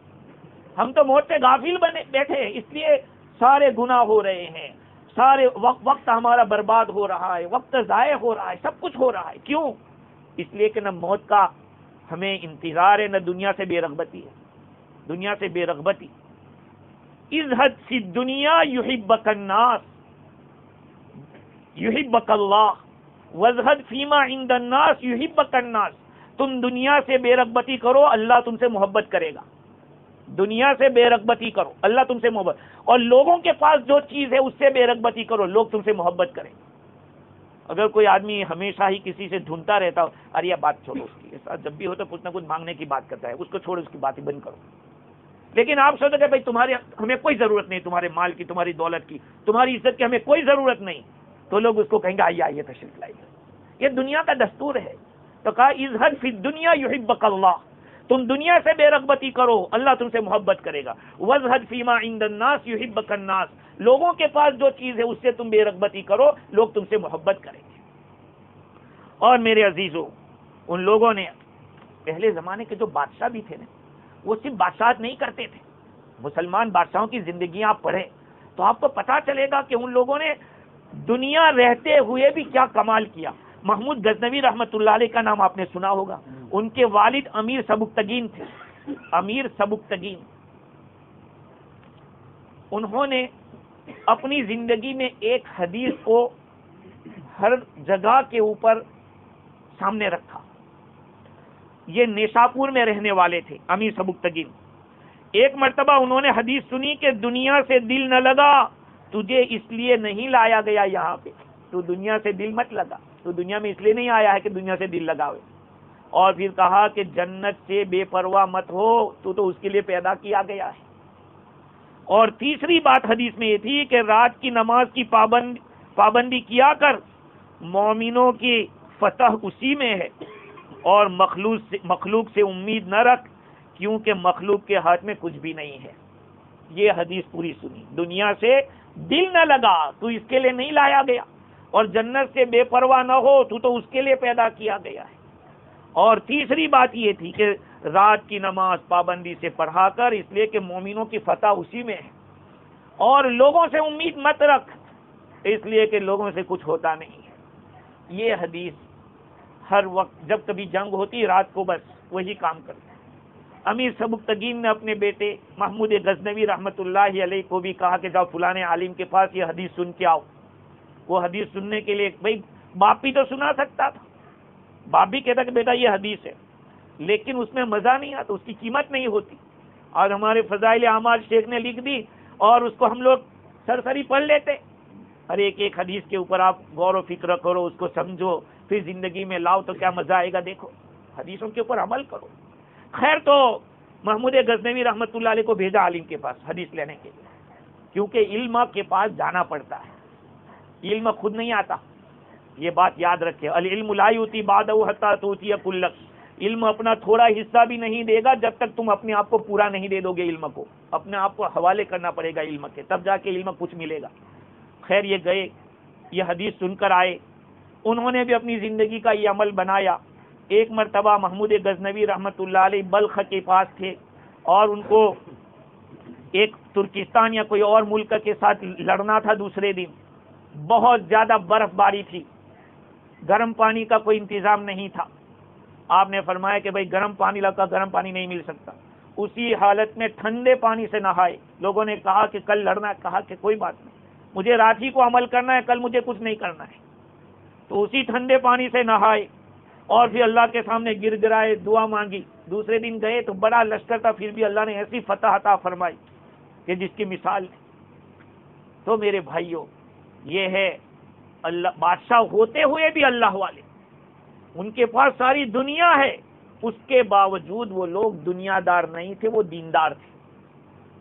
ہم تو موت سے غافل بیٹھے ہیں، اس لیے سارے گناہ ہو رہے ہیں، سارے وقت ہمارا برباد ہو رہا ہے، وقت ضائع ہو رہا ہے، سب کچھ ہو رہا ہے. کیوں؟ اس لیے کہ نہ موت کا ہمیں انتظار ہے، نہ دنیا سے بے رغبتی ہے. دنیا سے بے رغبتی. اذہد فی الدنیا یحبک الناس یحبک اللہ وازہد فیما عند الناس یحبک الناس. تم دنیا سے بے رغبتی کرو، اللہ تم سے محبت کرے گا. دنیا سے بے رغبتی کرو، اللہ تم سے محبت. اور لوگوں کے پاس جو چیز ہے اس سے بے رغبتی کرو، لوگ تم سے محبت کریں. اگر کوئی آدمی ہمیشہ ہی کسی سے ڈھونڈتا رہتا ہو، ارے یہ بات چھوڑو، اس کے ساتھ جب بھی ہو تو کچھ نہ کچھ مانگنے کی بات کرتا ہے، اس کو چھوڑو، اس کی باتیں بند کرو. لیکن آپ سوچو کہ بھائی ہمیں کوئی ضرورت نہیں تمہارے مال کی، تمہاری دولت کی، تمہاری عزت کی ہمیں کوئی ضرورت نہیں، تو لوگ اس کو کہیں گے آئیے تشریف لائیے. یہ دنیا کا دستور ہے. تو کہا اذہد فی الدنیا یحبک اللہ، تم دنیا سے بے رغبتی کرو، اللہ تم سے محبت کرے گا. وازہد فیما عند الناس یحبک الناس، لوگوں کے پاس جو چیز ہے اس سے تم بے رغبتی کرو، لوگ تم سے محبت کریں گے. اور میرے عزیزو، ان لوگوں نے پہلے زمانے کے جو بادشاہ بھی تھے نا، وہ صرف بادشاہت نہیں کرتے تھے. مسلمان بادشاہوں کی زندگیاں آپ پڑھیں تو آپ کو پتا چلے گا کہ ان لوگوں نے دنیا رہتے ہوئے بھی کیا کمال کیا. محمود غزنوی رحمت اللہ علیہ کا نام آپ نے سنا ہوگا. ان کے والد امیر سبکتگین تھے. امیر سبکتگین، انہوں نے اپنی زندگی میں ایک حدیث کو ہر جگہ کے اوپر سامنے رکھا. یہ نیشاپور میں رہنے والے تھے امیر سبکتگین. ایک مرتبہ انہوں نے حدیث سنی کہ دنیا سے دل نہ لگا، تجھے اس لیے نہیں لایا گیا یہاں پہ، تو دنیا سے دل مت لگا، تو دنیا میں اس لیے نہیں آیا ہے کہ دنیا سے دل لگاوے. اور پھر کہا کہ جنت سے بے پرواہ مت ہو، تو اس کے لیے پیدا کیا گیا ہے. اور تیسری بات حدیث میں یہ تھی کہ رات کی نماز کی پابندی کیا کر، مومنوں کی فتح اسی میں ہے. اور مخلوق سے امید نہ رکھ کیونکہ مخلوق کے ہاتھ میں کچھ بھی نہیں ہے. یہ حدیث پوری سنی. دنیا سے دل نہ لگا تو اس کے لیے نہیں لایا گیا, اور جنت سے بے پرواہ نہ ہو تو اس کے لیے پیدا کیا گیا ہے. اور تیسری بات یہ تھی کہ رات کی نماز پابندی سے پڑھا کر, اس لیے کہ مومنوں کی فتح اسی میں ہے. اور لوگوں سے امید مت رکھ, اس لیے کہ لوگوں سے کچھ ہوتا نہیں ہے. یہ حدیث ہر وقت جب کبھی جنگ ہوتی رات کو بس وہی کام کرتے. امیر سبکتگین نے اپنے بیٹے محمود غزنوی رحمۃ اللہ علیہ کو بھی کہا کہ جاؤ فلانے عالم کے پاس یہ حدیث سن کے آؤ. وہ حدیث سننے کے لیے, بھائی باپ بھی تو سنا سکتا تھا, باپ بھی کہتا کہ بیٹا یہ حدیث ہے, لیکن اس میں مزہ نہیں آتا, اس کی قیمت نہیں ہوتی. آج ہمارے فضائل اعمال شیخ نے لکھ دی اور اس کو ہم لوگ سرسری پڑھ لیتے. ہر ایک حدیث کے اوپر آپ غور و فکر کرو, اس کو سمجھو, پھر زندگی میں لاؤ تو کیا مزہ آئے گا. دیکھو حدیثوں کے اوپر عمل کرو. خیر, تو محمود غزنوی رحمۃ اللہ علیہ کو بھیجا عالم کے پاس حدیث لینے کے لیے, کیونکہ علم کے پاس جانا پڑتا ہے, علم خود نہیں آتا. یہ بات یاد رکھے, العلم لا یؤتی بعدہ حتی تؤتی کلک. علم اپنا تھوڑا حصہ بھی نہیں دے گا جب تک تم اپنے آپ کو پورا نہیں دے دو گے. علم کو اپنے آپ کو حوالے کرنا پڑے گا علم کے, تب جا کے علم کچھ ملے گا. خیر, یہ گئے, یہ حدیث سن کر آئے, انہوں نے بھی اپنی زندگی کا یہ عمل بنایا. ایک مرتبہ محمود غزنوی رحمۃ اللہ علیہ بلخ کے پاس تھے, اور ان کو ایک ترکستان یا کوئی اور ملک کے ساتھ لڑنا تھا. دوسرے دن بہت زیادہ برف باری تھی, گرم پانی کا کوئی انتظام نہیں تھا. آپ نے فرمایا کہ بھائی گرم پانی لگا, گرم پانی نہیں مل سکتا. اسی حالت میں ٹھنڈے پانی سے نہائے. لوگوں نے کہا کہ کل لڑنا ہے, کہا کہ کوئی بات نہیں, مجھے رات ہی کو عمل کرنا ہے, کل مجھے کچھ نہیں کرنا ہے. تو اسی ٹھنڈے پانی سے نہائے اور پھر اللہ کے سامنے گر گرائے, دعا مانگی. دوسرے دن گئے تو بڑا لشکر تھا, پھر بھی اللہ نے ایسی فتح عطا فرمائی کہ جس کی مثال تھی. تو میرے بھائیوں, یہ ہے اللہ, بادشاہ ہوتے ہوئے بھی اللہ والے, ان کے پاس ساری دنیا ہے, اس کے باوجود وہ لوگ دنیا دار نہیں تھے, وہ دیندار تھے.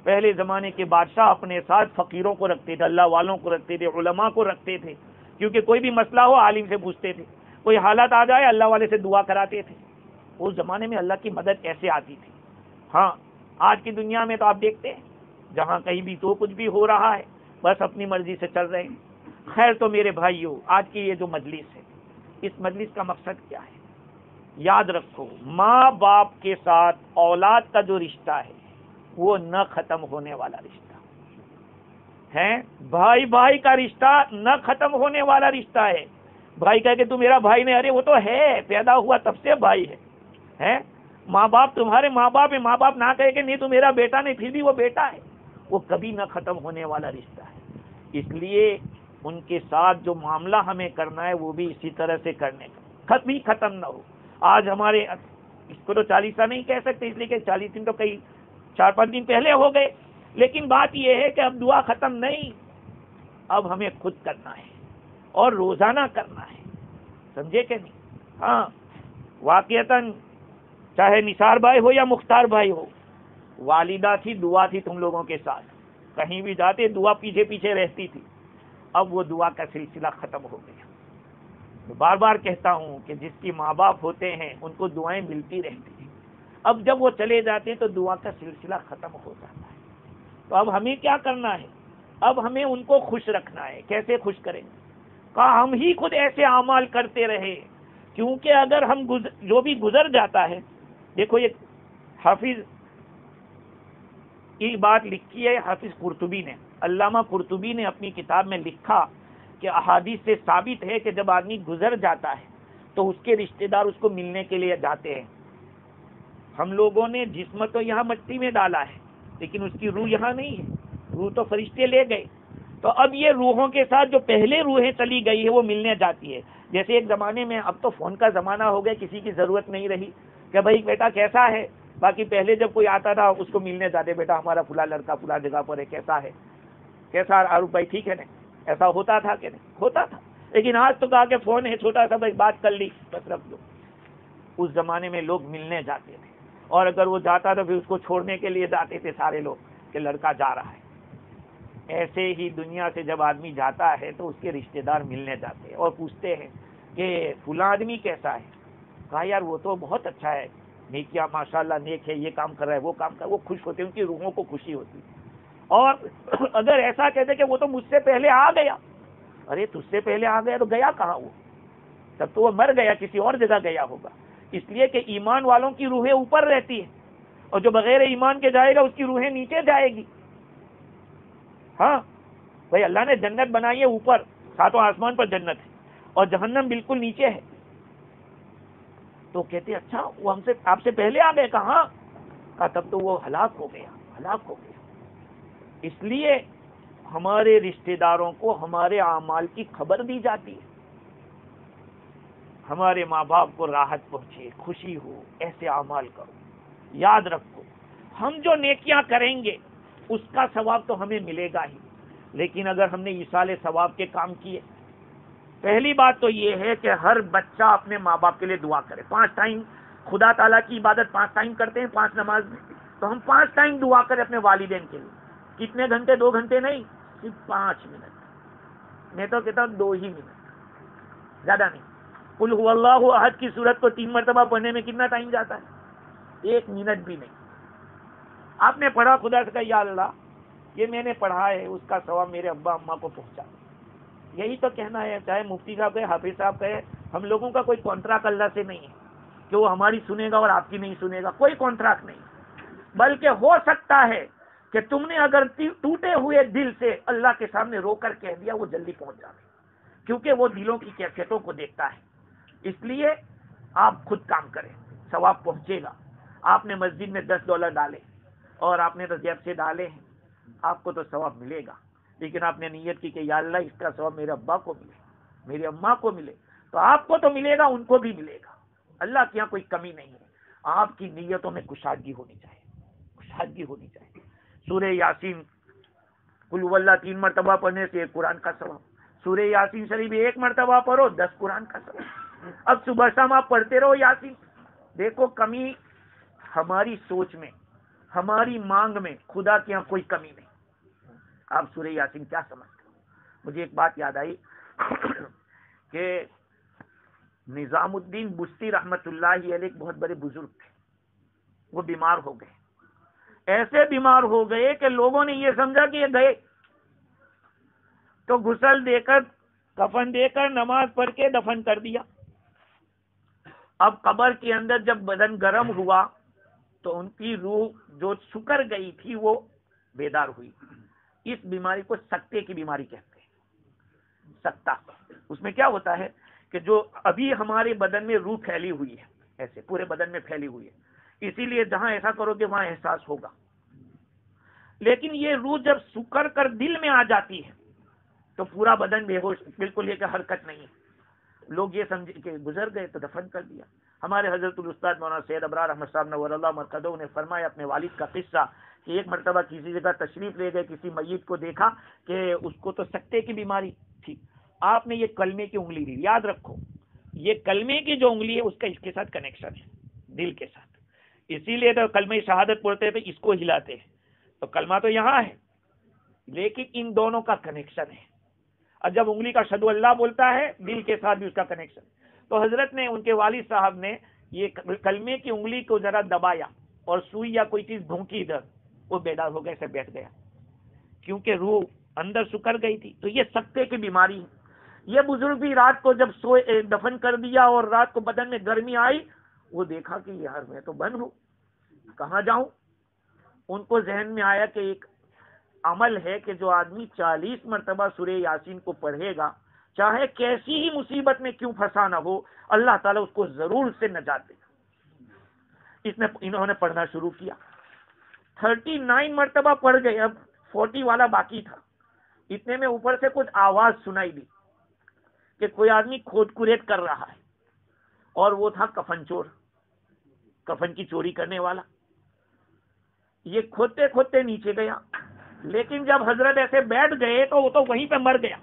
پہلے زمانے کے بادشاہ اپنے ساتھ فقیروں کو رکھتے تھے, اللہ والوں کو رکھتے تھے, علماء کو رکھتے تھے, کیونکہ کوئی بھی مسئلہ ہو عالم سے پوچھتے تھے, کوئی حالت آ جائے اللہ والے سے دعا کراتے تھے. اس زمانے میں اللہ کی مدد ایسے آتی تھی. ہاں, آج کی دنیا میں تو آپ دیکھتے ہیں جہاں کہیں بھی تو کچھ بھی ہو رہا ہے, بس اپنی مرضی سے چل رہے ہیں. خیر, تو میرے بھائیوں, آج کی یہ جو مجلس ہے, اس مجلس کا مقصد کیا ہے؟ یاد رکھو, ماں باپ کے ساتھ اولاد کا جو رشتہ ہے وہ نہ ختم ہونے والا رشتہ ہے. بھائی بھائی کا رشتہ نہ ختم ہونے والا رشتہ ہے. بھائی کہہ کہ تو میرا بھائی نہیں, ارے وہ تو ہے, پیدا ہوا تب سے بھائی ہے. ماں باپ تمہارے ماں باپ ہے, ماں باپ نہ کہے کہ نہیں تو میرا بیٹا نہیں, پھر بھی وہ بیٹا ہے. وہ کبھی نہ ختم ہونے والا رشتہ ہے. اس لیے ان کے ساتھ جو معاملہ ہمیں کرنا ہے وہ بھی اسی طرح سے کرنے کا, کبھی ختم نہ ہو. آج ہمارے اس کو تو 40 نہیں کہہ سکتے, اس لیے کہ 40 دن تو کئی 4-5 دن پہلے ہو گئے, لیکن بات یہ ہے کہ اب دعا ختم نہیں, اب ہمیں خود کرنا ہے اور روزانہ کرنا ہے. سمجھے کہ نہیں؟ ہاں, واقعتاً چاہے نثار بھائی ہو یا مختار بھائی ہو, والدہ تھی, دعا تھی تم لوگوں کے ساتھ, کہیں بھی جاتے دعا پیچھے پیچھے رہتی تھی. اب وہ دعا کا سلسلہ ختم ہو گیا. بار بار کہتا ہوں کہ جس کی ماں باپ ہوتے ہیں ان کو دعائیں ملتی رہتی ہیں. اب جب وہ چلے جاتے ہیں تو دعا کا سلسلہ ختم ہو جاتا ہے. تو اب ہمیں کیا کرنا ہے؟ اب ہمیں ان کو خوش رکھنا ہے. کیسے خوش کریں گے؟ کہا ہم ہی خود ایسے اعمال کرتے رہے, کیونکہ اگر ہم جو بھی گزر جاتا ہے, دیکھو یہ حافظ کی بات لکھی ہے حافظ قرطبی نے, علامہ قرطبی نے اپنی کتاب میں لکھا کہ احادیث سے ثابت ہے کہ جب آدمی گزر جاتا ہے تو اس کے رشتہ دار اس کو ملنے کے لیے جاتے ہیں. ہم لوگوں نے جسم تو یہاں مٹی میں ڈالا ہے, لیکن اس کی روح یہاں نہیں ہے, روح تو فرشتے لے گئے. تو اب یہ روحوں کے ساتھ جو پہلے روحیں چلی گئی ہے وہ ملنے جاتی ہے. جیسے ایک زمانے میں, اب تو فون کا زمانہ ہو گیا, کسی کی ضرورت نہیں رہی کہ بھائی بیٹا کیسا ہے, باقی پہلے جب کوئی آتا تھا اس کو ملنے جاتے, بیٹا ہمارا فلاں لڑکا فلاں جگہ پر ہے, کیسا ہے, کیسا عارف بھائی ٹھیک ہے نہیں, ایسا ہوتا تھا کہ نہیں ہوتا تھا. لیکن آج تو کہا کہ فون ہے چھوٹا سا, بھائی بات کر لی بس رکھ دو. اس زمانے میں لوگ ملنے جاتے تھے, اور اگر وہ جاتا تو پھر اس کو چھوڑنے کے لیے جاتے تھے سارے لوگ کہ لڑکا جا رہا ہے. ایسے ہی دنیا سے جب آدمی جاتا ہے تو اس کے رشتہ دار ملنے جاتے ہیں اور پوچھتے ہیں کہ فلاں آدمی کیسا ہے. کہا یار وہ تو بہت اچھا ہے, نیکیاں ماشاءاللہ نیک ہے، یہ کام کر رہا ہے، وہ کام کر رہا ہے، وہ خوش ہوتے ہیں، ان کی روحوں کو خوشی ہوتی ہے. اور اگر ایسا کہتے کہ وہ تو مجھ سے پہلے آ گیا، ارے تجھ سے پہلے آ گیا تو گیا کہاں وہ؟ تب تو وہ مر گیا، کسی اور جگہ گیا ہوگا. اس لیے کہ ایمان والوں کی روحیں اوپر رہتی ہیں، اور جو بغیر ایمان کے جائے گا اس کی روحیں نیچے جائے گی. ہاں بھائی، اللہ نے جنت بنائی ہے اوپر، ساتوں آسمان پر جنت ہے، اور جہنم بالکل نیچے ہے. تو کہتے اچھا وہ ہم سے آپ سے پہلے آ گئے، کہاں؟ تب تو وہ ہلاک ہو گیا، ہلاک ہو گیا. اس لیے ہمارے رشتہ داروں کو ہمارے اعمال کی خبر دی جاتی ہے. ہمارے ماں باپ کو راحت پہنچے، خوشی ہو، ایسے اعمال کرو. یاد رکھو، ہم جو نیکیاں کریں گے اس کا ثواب تو ہمیں ملے گا ہی، لیکن اگر ہم نے ایصال ثواب کے کام کیے، پہلی بات تو یہ ہے کہ ہر بچہ اپنے ماں باپ کے لیے دعا کرے. 5 ٹائم خدا تعالیٰ کی عبادت 5 ٹائم کرتے ہیں، 5 نماز میں، تو ہم 5 ٹائم دعا کریں اپنے والدین کے لیے. کتنے گھنٹے؟ 2 گھنٹے نہیں، صرف 5 منٹ. میں تو کہتا ہوں 2 ہی منٹ، زیادہ نہیں. قل هو اللہ احد کی سورت کو 3 مرتبہ پڑھنے میں کتنا ٹائم جاتا ہے؟ 1 منٹ بھی نہیں. آپ نے پڑھا، خدا سے کہا یا اللہ یہ میں نے پڑھا ہے، اس کا ثواب میرے ابا اماں کو پہنچا. یہی تو کہنا ہے. چاہے مفتی صاحب کہے، حافظ صاحب کہے، ہم لوگوں کا کوئی کانٹریکٹ اللہ سے نہیں ہے کہ وہ ہماری سنے گا اور آپ کی نہیں سنے گا. کوئی کانٹریکٹ نہیں، بلکہ ہو سکتا ہے کہ تم نے اگر ٹوٹے ہوئے دل سے اللہ کے سامنے رو کر کہہ دیا، وہ جلدی پہنچ جائے، کیونکہ وہ دلوں کی کیفیتوں کو دیکھتا ہے. اس لیے آپ خود کام کریں، ثواب پہنچے گا. آپ نے مسجد میں $10 ڈالے اور آپ نے تو جیب سے ڈالے ہیں، آپ کو تو ثواب ملے گا. لیکن آپ نے نیت کی کہ یا اللہ اس کا ثواب میرے ابا کو ملے، میری اماں کو ملے، تو آپ کو تو ملے گا، ان کو بھی ملے گا. اللہ کے یہاں کوئی کمی نہیں ہے. آپ کی نیتوں میں کشادگی ہونی چاہیے، کشادگی ہونی چاہیے. سورہ یاسین قل هو اللہ 3 مرتبہ پڑھنے سے 1 قرآن کا ثواب. سورہ یاسین شریف 1 مرتبہ پڑھو 10 قرآن کا ثواب. اب صبح شام آپ پڑھتے رہو یاسین. دیکھو کمی ہماری سوچ میں، ہماری مانگ میں، خدا کے یہاں کوئی کمی نہیں. آپ سورہ یاسین کیا سمجھتے ہو؟ مجھے ایک بات یاد آئی کہ نظام الدین بستی رحمت اللہ علیہ ایک بہت بڑے بزرگ تھے. وہ بیمار ہو گئے، ایسے بیمار ہو گئے کہ لوگوں نے یہ سمجھا کہ یہ گئے، تو غسل دے کر، کفن دے کر، نماز پڑھ کے دفن کر دیا. اب قبر کے اندر جب بدن گرم ہوا تو ان کی روح جو سکر گئی تھی وہ بیدار ہوئی. اس بیماری کو سکتے کی بیماری کہتے ہیں. سکتا، اس میں کیا ہوتا ہے کہ جو ابھی ہمارے بدن میں روح پھیلی ہوئی ہے، ایسے پورے بدن میں پھیلی ہوئی ہے، اسی لیے جہاں ایسا کرو گے وہاں احساس ہوگا. لیکن یہ روح جب سکر کر دل میں آ جاتی ہے تو پورا بدن بے ہوش، بالکل یہ کہ حرکت نہیں. لوگ یہ سمجھے کہ گزر گئے تو دفن کر دیا. ہمارے حضرت الاستاد مولانا سید ابرار احمد صاحب نور اللہ مرقدہ نے فرمایا اپنے والد کا قصہ کہ ایک مرتبہ کسی جگہ تشریف لے گئے، کسی میت کو دیکھا کہ اس کو تو سکتے کی بیماری تھی. آپ نے یہ کلمے کی انگلی دی. یاد رکھو یہ کلمے کی جو انگلی ہے اس کا اس کے ساتھ کنیکشن ہے، دل کے ساتھ. اسی لیے تو کلمہ شہادت پڑھتے تھے، اس کو ہلاتے ہیں. تو کلمہ تو یہاں ہے لیکن ان دونوں کا کنیکشن ہے. اور جب انگلی کا اشہدو اللہ بولتا ہے، دل کے ساتھ بھی اس کا کنیکشن. تو حضرت نے، ان کے والد صاحب نے یہ کلمے کی انگلی کو ذرا دبایا اور سوئی یا کوئی چیز بھونکی ادھر، وہ بیدار ہو گئے، سے بیٹھ گیا، کیونکہ روح اندر سکر گئی تھی. تو یہ سکتے کی بیماری ہے. یہ بزرگ بھی رات کو جب سوئے، دفن کر دیا اور رات کو بدن میں گرمی آئی، وہ دیکھا کہ یار میں تو بند ہوں، کہاں جاؤں. ان کو ذہن میں آیا کہ ایک عمل ہے کہ جو آدمی 40 مرتبہ سورہ یاسین کو پڑھے گا، چاہے کیسی ہی مصیبت میں کیوں پھنسا نہ ہو، اللہ تعالیٰ اس کو ضرور سے نجات دے گا. انہوں نے پڑھنا شروع کیا، 39 مرتبہ پڑھ گئے. اب 40 والا باقی تھا. اتنے میں اوپر سے کچھ آواز سنائی دی کہ کوئی آدمی کھود کریت کر رہا ہے، اور وہ تھا کفن چور، کفن کی چوری کرنے والا. یہ کھودتے کھودتے نیچے گیا، لیکن جب حضرت ایسے بیٹھ گئے تو وہ تو وہیں پہ مر گیا.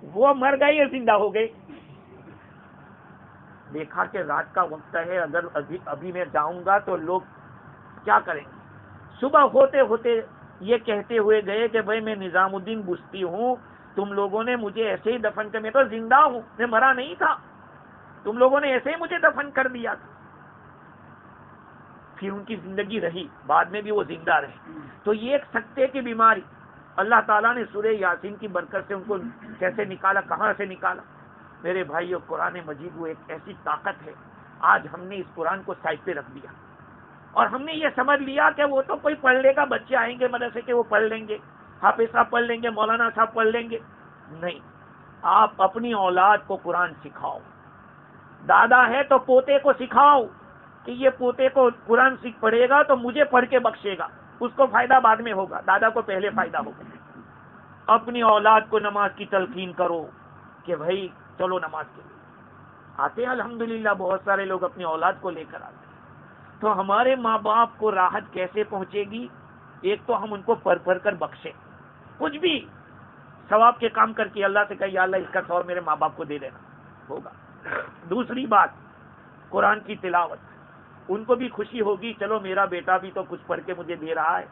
وہ مر گئے، یہ زندہ ہو گئے. دیکھا کہ رات کا وقت ہے، اگر ابھی میں جاؤں گا تو لوگ کیا کریں گے. صبح ہوتے ہوتے یہ کہتے ہوئے گئے کہ بھائی میں نظام الدین بستی ہوں، تم لوگوں نے مجھے ایسے ہی دفن کر، میں تو زندہ ہوں، میں مرا نہیں تھا، تم لوگوں نے ایسے ہی مجھے دفن کر دیا تھا. پھر ان کی زندگی رہی، بعد میں بھی وہ زندہ رہے. تو یہ ایک سکتے کی بیماری اللہ تعالیٰ نے سورہ یاسین کی برکت سے ان کو کیسے نکالا، کہاں سے نکالا. میرے بھائیو، قرآن مجید وہ ایک ایسی طاقت ہے. آج ہم نے اس قرآن کو سائڈ پہ رکھ دیا اور ہم نے یہ سمجھ لیا کہ وہ تو کوئی پڑھ لے گا، بچے آئیں گے مدرسے کے وہ پڑھ لیں گے، حافظ صاحب پڑھ لیں گے، مولانا صاحب پڑھ لیں گے. نہیں، آپ اپنی اولاد کو قرآن سکھاؤ. دادا ہے تو پوتے کو سکھاؤ کہ یہ پوتے کو قرآن سیکھ پڑھے گا تو مجھے پڑھ کے بخشے گا. اس کو فائدہ بعد میں ہوگا، دادا کو پہلے فائدہ ہوگا. اپنی اولاد کو نماز کی تلقین کرو کہ بھائی چلو نماز کے لیے آتے ہیں. الحمدللہ بہت سارے لوگ اپنی اولاد کو لے کر آتے ہیں. تو ہمارے ماں باپ کو راحت کیسے پہنچے گی؟ ایک تو ہم ان کو پڑھ پڑھ کر بخشیں، کچھ بھی ثواب کے کام کر کے اللہ سے کہے یا اللہ اس کا ثواب میرے ماں باپ کو دے دینا، ہوگا. دوسری بات، قرآن کی تلاوت. ان کو بھی خوشی ہوگی، چلو میرا بیٹا بھی تو کچھ پڑھ کے مجھے دے رہا ہے،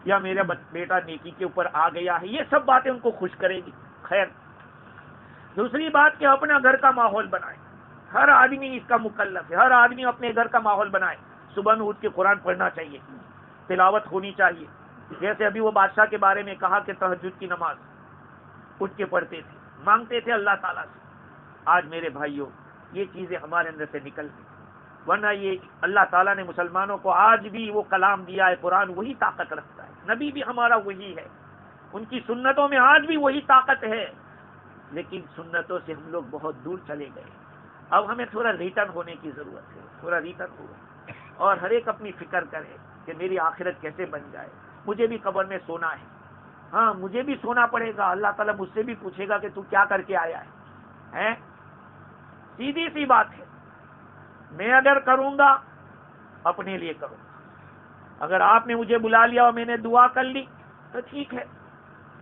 یا میرا بیٹا نیکی کے اوپر آ گیا ہے. یہ سب باتیں ان کو خوش کرے گی. خیر، دوسری بات کہ اپنا گھر کا ماحول بنائے. ہر آدمی اس کا مکلف ہے، ہر آدمی اپنے گھر کا ماحول بنائے. صبح میں اٹھ کے قرآن پڑھنا چاہیے، تلاوت ہونی چاہیے. جیسے ابھی وہ بادشاہ کے بارے میں کہا کہ تہجد کی نماز اٹھ کے پڑھتے تھے، مانگتے تھے اللہ تعالیٰ سے. آج میرے بھائیوں یہ چیزیں ہمارے اندر سے نکل گئی، ورنہ یہ اللہ تعالیٰ نے مسلمانوں کو آج بھی وہ کلام دیا ہے. قرآن وہی طاقت رکھتا ہے، نبی بھی ہمارا وہی ہے، ان کی سنتوں میں آج بھی وہی طاقت ہے. لیکن سنتوں سے ہم لوگ بہت دور چلے گئے. اب ہمیں تھوڑا ریٹرن ہونے کی ضرورت ہے، تھوڑا ریٹرن ہو اور ہر ایک اپنی فکر کرے کہ میری آخرت کیسے بن جائے. مجھے بھی قبر میں سونا ہے، ہاں مجھے بھی سونا پڑے گا. اللہ تعالیٰ مجھ سے بھی پوچھے گا کہ تو کیا کر کے آیا ہے. سیدھی سی بات ہے. میں اگر کروں گا اپنے لیے کروں گا، اگر آپ نے مجھے بلا لیا اور میں نے دعا کر لی تو ٹھیک ہے.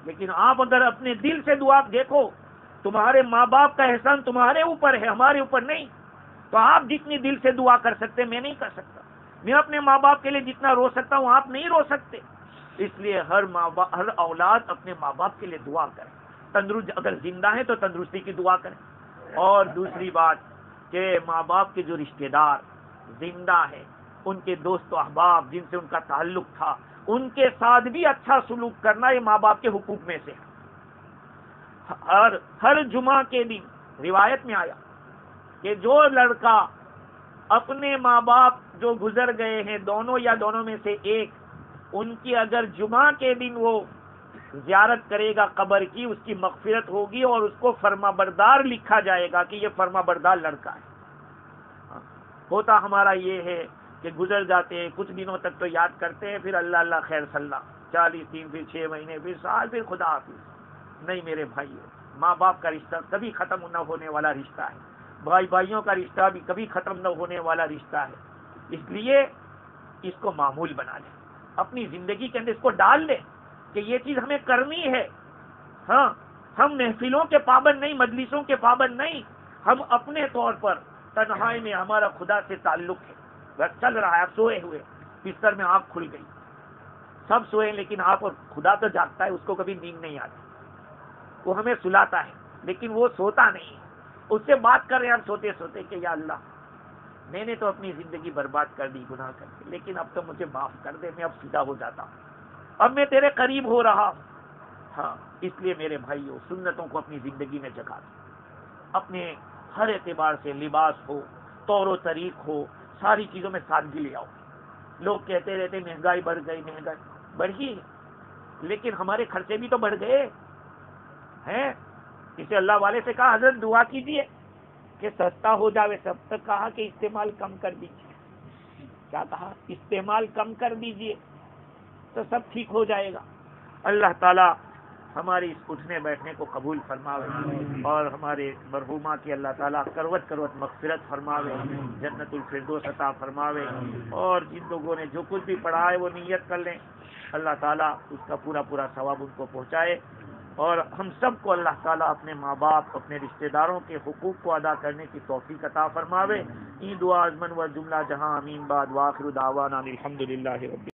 لیکن آپ اگر اپنے دل سے دعا، دیکھو تمہارے ماں باپ کا احسان تمہارے اوپر ہے، ہمارے اوپر نہیں. تو آپ جتنی دل سے دعا کر سکتے میں نہیں کر سکتا. میں اپنے ماں باپ کے لیے جتنا رو سکتا ہوں آپ نہیں رو سکتے. اس لیے ہر اولاد اپنے ماں باپ کے لیے دعا کرے. تندرست اگر زندہ ہے تو تندرستی کی دعا کریں. اور دوسری بات کہ ماں باپ کے جو رشتہ دار زندہ ہیں، ان کے دوست و احباب جن سے ان کا تعلق تھا، ان کے ساتھ بھی اچھا سلوک کرنا یہ ماں باپ کے حقوق میں سے ہے. ہر جمعہ کے دن روایت میں آیا کہ جو لڑکا اپنے ماں باپ جو گزر گئے ہیں دونوں یا دونوں میں سے ایک، ان کی اگر جمعہ کے دن وہ زیارت کرے گا قبر کی، اس کی مغفرت ہوگی اور اس کو فرما بردار لکھا جائے گا کہ یہ فرما بردار لڑکا ہے. ہوتا ہمارا یہ ہے کہ گزر جاتے ہیں، کچھ دنوں تک تو یاد کرتے ہیں، پھر اللہ اللہ خیر صلی اللہ، 40 دن، پھر 6 مہینے، پھر سال، پھر خدا حافظ. نہیں میرے بھائیو، ماں باپ کا رشتہ کبھی ختم نہ ہونے والا رشتہ ہے. بھائی بھائیوں کا رشتہ بھی کبھی ختم نہ ہونے والا رشتہ ہے. اس لیے اس کو معمول بنا لیں، اپنی زندگی کے اندر اس کو ڈال لیں کہ یہ چیز ہمیں کرنی ہے. ہاں، ہم محفلوں کے پابند نہیں، مجلسوں کے پابند نہیں، ہم اپنے طور پر تنہائی میں ہمارا خدا سے تعلق ہے. بس چل رہا ہے، آپ سوئے ہوئے بستر میں آنکھ کھل گئی، سب سوئے لیکن آپ اور خدا تو جاگتا ہے، اس کو کبھی نیند نہیں آتی. وہ ہمیں سلاتا ہے لیکن وہ سوتا نہیں ہے. اس سے بات کر رہے ہیں ہم سوتے سوتے کہ یا اللہ میں نے تو اپنی زندگی برباد کر دی گناہ کر کے، لیکن اب تو مجھے معاف کر دے، میں اب سیدھا ہو جاتا ہوں، اب میں تیرے قریب ہو رہا ہوں. ہاں، اس لیے میرے بھائیوں سنتوں کو اپنی زندگی میں جگا دو. اپنے ہر اعتبار سے لباس ہو، طور و طریق ہو، ساری چیزوں میں سادگی لے آؤ. لوگ کہتے رہتے مہنگائی بڑھ گئی، مہنگائی بڑھی، لیکن ہمارے خرچے بھی تو بڑھ گئے ہیں. اسے اللہ والے سے کہا حضرت دعا کیجیے کہ سستا ہو جاوے. سب تک کہا کہ استعمال کم کر دیجیے. کیا کہا؟ استعمال کم کر دیجیے تو سب ٹھیک ہو جائے گا. اللہ تعالی ہماری اس اٹھنے بیٹھنے کو قبول فرماوے اور ہمارے مرحومہ کی اللہ تعالیٰ کروٹ کروٹ مغفرت فرماوے، جنت الفردوس عطا فرماوے. اور جن لوگوں نے جو کچھ بھی پڑھا ہے وہ نیت کر لیں، اللہ تعالیٰ اس کا پورا پورا ثواب ان کو پہنچائے. اور ہم سب کو اللہ تعالیٰ اپنے ماں باپ، اپنے رشتہ داروں کے حقوق کو ادا کرنے کی توفیق عطا فرماوے. این دعا ازمن و جملہ جہاں امین. بعد واخر دعوانا الحمدللہ رب